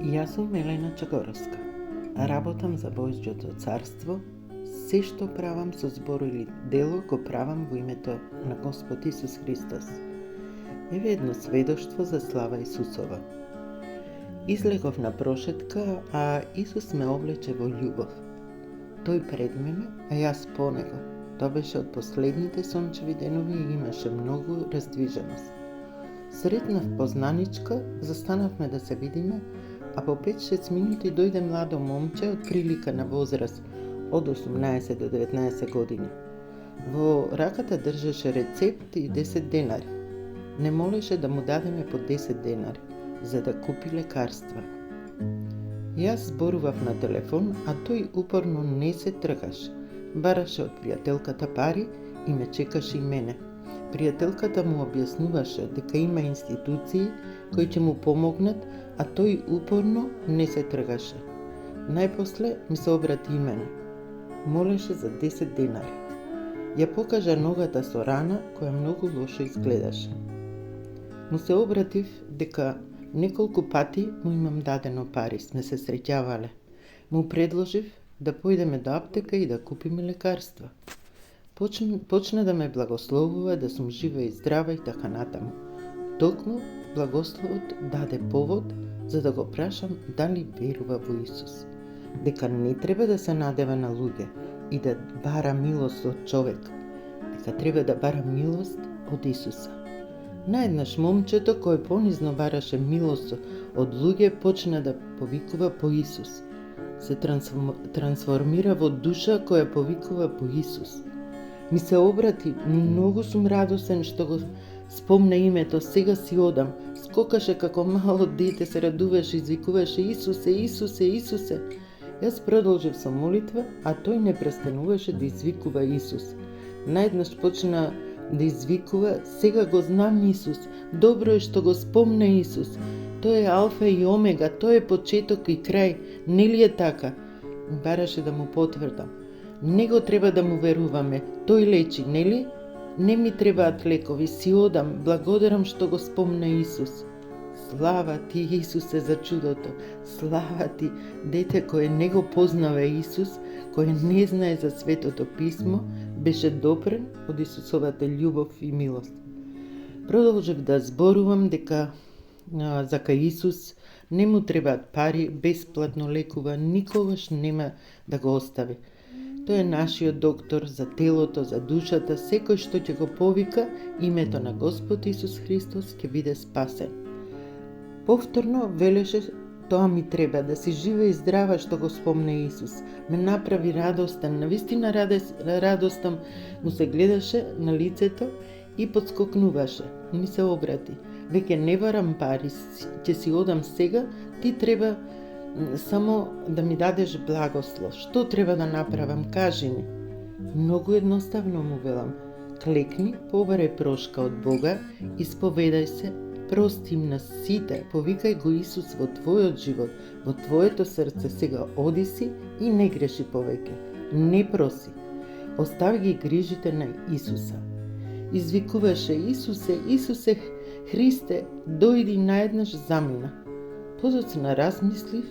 Јас сум Мелена Чагоровска. Работам за Божјото царство. Се што правам со збор или дело го правам во името на Господ Исус Христос. Еве едно сведоштво за слава Исусова. Излегов на прошетка, а Исус ме облече во љубов. Тој пред мене, а јас по него. Тоа беше од последните сончеви денови и имаше многу раздвиженост. Сретнав познаничка, застанавме да се видиме, а по 5-6 минути дојде младо момче од прилика на возраст од 18 до 19 години. Во раката држеше рецепт и 10 денари. Не молеше да му дадеме по 10 денари, за да купи лекарства. Јас зборував на телефон, а тој упорно не се тргаше. Бараше од пријателката пари и ме чекаше и мене. Пријателката му објаснуваше дека има институции кои ќе му помогнат, а тој упорно не се тргаше. Најпосле ми се обрати и мене. Молеше за 10 денари. Ја покажа ногата со рана која многу лошо изгледаше. Му се обратив дека неколку пати му имам дадено пари, сме се среќавале. Му предложив да појдеме до аптека и да купиме лекарства. Почна да ме благословува, да сум жива и здрава и така натаму. Токму благословот даде повод за да го прашам дали верува во Исус. Дека не треба да се надева на луѓе и да бара милост од човек. Дека треба да бара милост од Исуса. Наеднаш момчето кој понизно бараше милост од луѓе почна да повикува по Исус. Се трансформира во душа која повикува по Исус. Ми се обрати, многу сум радосен што го спомна името, сега си одам. Скокаше како мало дете, се радуваше, извикуваше Исусе, Исусе, Исусе. Јас продолжив со молитва, а тој не престануваше да извикува Исус. Наеднаш почна да извикува, сега го знам Исус, добро е што го спомна Исус. Тој е алфа и омега, тој е почеток и крај, нели е така? Бараше да му потврдам. Него треба да му веруваме, тој лечи, нели? Не ми требаат лекови, си одам, благодарам што го спомна Исус. Слава ти, Исусе, за чудото. Слава ти, дете кое не го познава Исус, кое не знае за Светото Писмо, беше допрен од Исусовата љубов и милост. Продолжив да зборувам дека за кај Исус не му требаат пари, бесплатно лекува, никогаш нема да го остави. Тој е нашиот доктор за телото, за душата, секој што ќе го повика името на Господ Исус Христос ќе биде спасен. Повторно велеше, тоа ми треба, да си жива и здрава што го спомне Исус. Ме направи радостен, навистина радостен му се гледаше на лицето и подскокнуваше. Ми се обрати. Веќе не барам пари, ќе си одам сега, ти треба само да ми дадеш благослов. Што треба да направам, кажи ми. Многу едноставно му велам. Клекни, побарај прошка од Бога, исповедај се, прости им на сите, повикај го Исус во твојот живот, во твоето срце, сега оди си и не греши повеќе. Не проси. Остави ги грижите на Исуса. Извикуваше Исусе, Исусе Христе, дојди наеднаш замина. Подоцна размислив,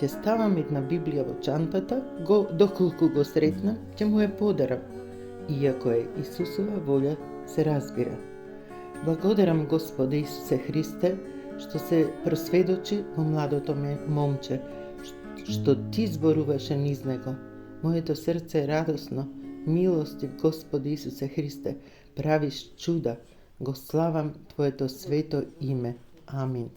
ќе ставам една Библија во чантата, доколку го сретнам, ќе му ја подарам. Иако е Исусова волја, се разбира. Благодарам Господе Исусе Христе, што се просведочи во младото момче, што ти зборуваше низ него. Моето срце е радосно, милостив Господи Исусе Христе, правиш чуда, го славам Твоето свето име. Амин.